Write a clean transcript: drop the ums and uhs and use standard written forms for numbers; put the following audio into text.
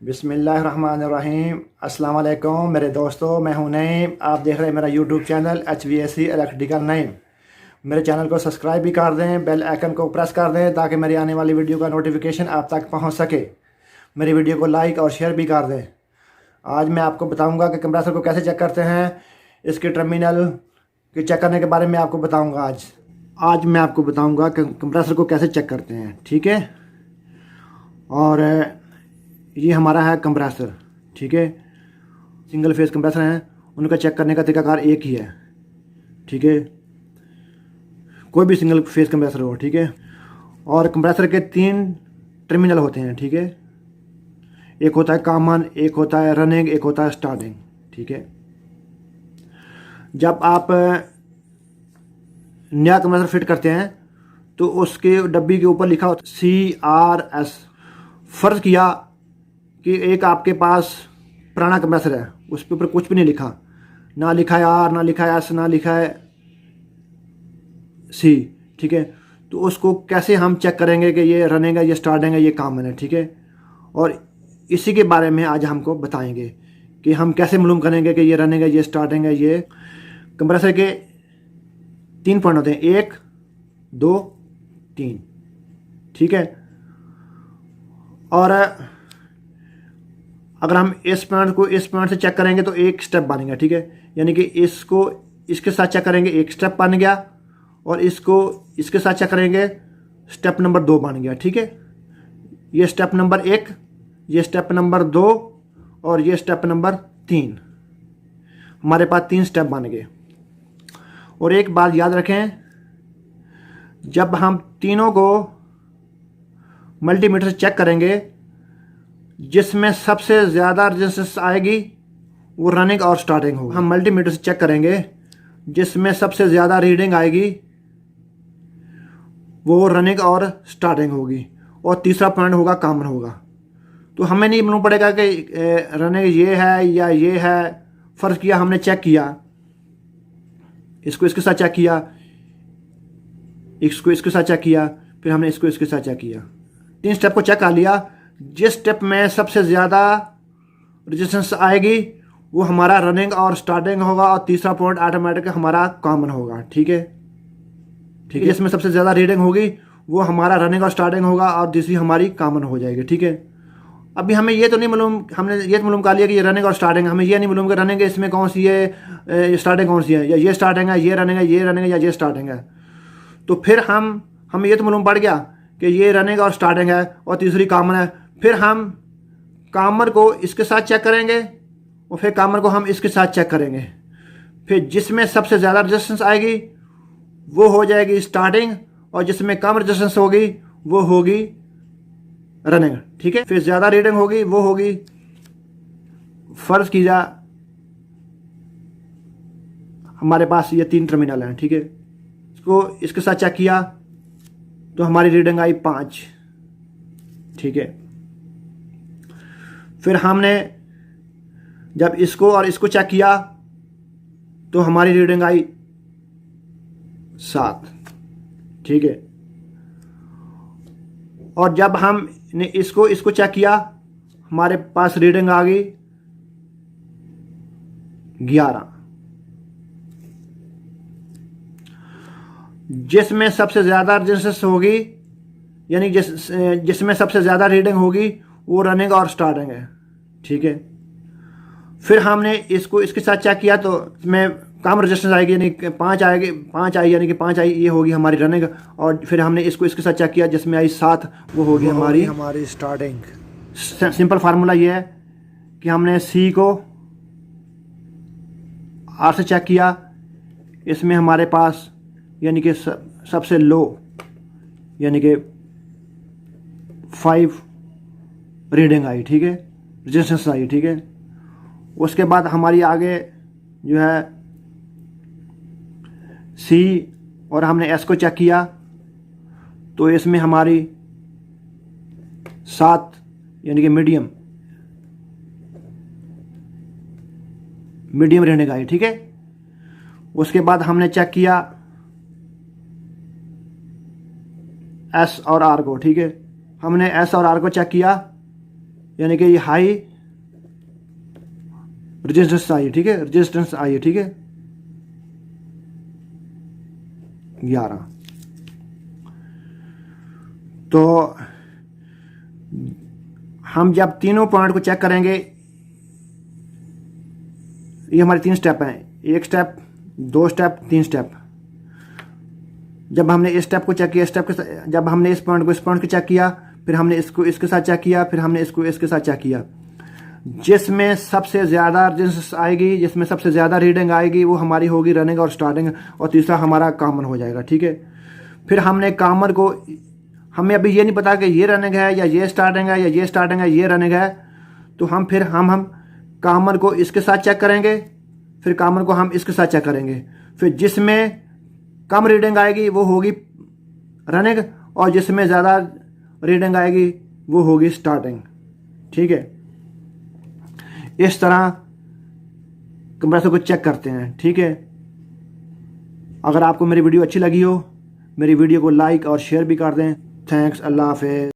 बिस्मिल्लाहिर्रहमानिर्रहीम। अस्सलाम वालेकुम मेरे दोस्तों, मैं हूं नईम। आप देख रहे हैं मेरा YouTube channel HVAC electrical Naeem. मेरे चैनल को सब्सक्राइब भी कर दें, बेल आइकन को प्रेस कर दें ताकि मेरी आने वाली वीडियो का नोटिफिकेशन आप तक पहुंच सके। मेरी वीडियो को लाइक और शेयर भी कर दें। आज मैं आपको बताऊंगा कि कंप्रेसर को कैसे चेक करते हैं, इसके टर्मिनल के चेक करने के बारे में आपको बताऊँगा। आज मैं आपको बताऊँगा कि कंप्रेसर को कैसे चेक करते हैं, ठीक है। और ये हमारा है कंप्रेसर, ठीक है। सिंगल फेस कंप्रेसर हैं, उनका चेक करने का तरीकाकार एक ही है, ठीक है। कोई भी सिंगल फेस कंप्रेसर हो, ठीक है। और कंप्रेसर के 3 टर्मिनल होते हैं, ठीक है। एक होता है कॉमन, एक होता है रनिंग, एक होता है स्टार्टिंग, ठीक है। जब आप नया कंप्रेसर फिट करते हैं तो उसके डब्बी के ऊपर लिखा होता है CRS। फ़र्ज़ किया कि एक आपके पास पुराना कंप्रेसर है, उस पे ऊपर कुछ भी नहीं लिखा, ना लिखा है R, ना लिखा है S, ना लिखा है C, ठीक है। तो उसको कैसे हम चेक करेंगे कि ये रनिंग है, ये स्टार्टिंग है, ये कॉमन है, ठीक है। और इसी के बारे में आज हमको बताएंगे कि हम कैसे मालूम करेंगे कि ये रनिंग है, ये स्टार्टिंग है। ये कंप्रेसर के 3 पॉइंट होते हैं, 1, 2, 3, ठीक है। और अगर हम इस पॉइंट को इस पॉइंट से चेक करेंगे तो एक स्टेप बन गया, ठीक है। यानी कि इसको इसके साथ चेक करेंगे, एक स्टेप बन गया। और इसको इसके साथ चेक करेंगे, स्टेप नंबर 2 बन गया, ठीक है। ये स्टेप नंबर 1, ये स्टेप नंबर 2 और ये स्टेप नंबर 3। हमारे पास 3 स्टेप बन गए। और एक बात याद रखें, जब हम तीनों को मल्टीमीटर से चेक करेंगे, जिसमें सबसे ज़्यादा रेजिस्टेंस आएगी वो रनिंग और स्टार्टिंग होगी। हम मल्टीमीटर से चेक करेंगे, जिसमें सबसे ज़्यादा रीडिंग आएगी वो रनिंग और स्टार्टिंग होगी। और तीसरा पॉइंट होगा कॉमन होगा। तो हमें नहीं मालूम पड़ेगा कि रनिंग ये है या ये है। फ़र्ज़ किया हमने चेक किया, इसको इसके साथ चेक किया, इसको इसके साथ चेक किया, फिर हमने इसको इसके साथ चेक किया। 3 स्टेप को चेक कर लिया। जिस स्टेप में सबसे ज़्यादा रेजिस्टेंस आएगी वो हमारा रनिंग और स्टार्टिंग होगा। और तीसरा पॉइंट ऑटोमेटिक हमारा कॉमन होगा, ठीक है, ठीक है। जिसमें सबसे ज़्यादा रीडिंग होगी वो हमारा रनिंग और स्टार्टिंग होगा और तीसरी हमारी कॉमन हो जाएगी, ठीक है। अभी हमें ये तो नहीं मालूम, हमने ये तो मालूम कर लिया कि ये रनिंग और स्टार्टिंग। हमें ये नहीं मालूम कि रनिंग इसमें कौन सी है, स्टार्टिंग कौन सी है, या ये स्टार्टिंग है, ये रनिंग है, ये रनिंग है, या ये स्टार्टिंग है। तो फिर हमें ये तो मालूम पड़ गया कि ये रनिंग और स्टार्टिंग है और तीसरी कॉमन है। फिर हम कॉमन को इसके साथ चेक करेंगे और फिर कॉमन को हम इसके साथ चेक करेंगे। फिर जिसमें सबसे ज़्यादा रेजिस्टेंस आएगी वो हो जाएगी स्टार्टिंग, और जिसमें कम रेजिस्टेंस होगी वो होगी रनिंग, ठीक है। फिर ज़्यादा रीडिंग होगी वो होगी, फ़र्ज़ कीजिए हमारे पास ये 3 टर्मिनल हैं, ठीक है। इसको इसके साथ चेक किया तो हमारी रीडिंग आई 5, ठीक है। फिर हमने जब इसको और इसको चेक किया तो हमारी रीडिंग आई 7, ठीक है। और जब हमने इसको चेक किया हमारे पास रीडिंग आ गई 11। जिसमें सबसे ज़्यादा रेजिस्टेंस होगी, यानी जिसमें सबसे ज़्यादा रीडिंग होगी वो रनिंग और स्टार्टिंग है, ठीक है। फिर हमने इसको इसके साथ चेक किया तो इसमें कम रेजिस्टेंस आएगी, यानी 5 आएगी, 5 आई, यानी कि 5 आई, ये होगी हमारी रनिंग। और फिर हमने इसको इसके साथ चेक किया, जिसमें आई 7, वो होगी हमारी स्टार्टिंग। सिंपल फार्मूला ये है कि हमने C को R से चेक किया, इसमें हमारे पास यानी कि सबसे लो यानी कि 5 रीडिंग आई, ठीक है, रेजिस्टेंस आई, ठीक है। उसके बाद हमारी आगे जो है C और हमने S को चेक किया तो इसमें हमारी 7 यानी कि मीडियम रीडिंग आई, ठीक है। उसके बाद हमने चेक किया S और R को, ठीक है। हमने S और R को चेक किया यानी कि ये हाई रेजिस्टेंस आई, ठीक है, रेजिस्टेंस आई है, ठीक है, 11। तो हम जब तीनों पॉइंट को चेक करेंगे, ये हमारे 3 स्टेप हैं, 1 स्टेप, 2 स्टेप, 3 स्टेप। जब हमने इस स्टेप को चेक किया, जब हमने इस पॉइंट को चेक किया, फिर हमने इसको इसके साथ चेक किया, फिर हमने इसको इसके साथ चेक किया, जिसमें सबसे ज़्यादा रेजिस्टेंस आएगी, जिसमें सबसे ज़्यादा रीडिंग आएगी, वो हमारी होगी रनिंग और स्टार्टिंग, और तीसरा हमारा कॉमन हो जाएगा, ठीक है। फिर हमने कॉमन को, हमें अभी ये नहीं पता कि ये रनिंग है या ये स्टार्टिंग है या ये स्टार्टिंग है, ये रनिंग है, तो हम कॉमन को इसके साथ चेक करेंगे, फिर कॉमन को हम इसके साथ चेक करेंगे, फिर जिसमें कम रीडिंग आएगी वो होगी रनिंग, और जिसमें ज़्यादा रीडिंग आएगी वो होगी स्टार्टिंग, ठीक है। इस तरह कंप्रेसर को चेक करते हैं, ठीक है। अगर आपको मेरी वीडियो अच्छी लगी हो, मेरी वीडियो को लाइक और शेयर भी कर दें। थैंक्स, अल्लाह हाफ़िज़।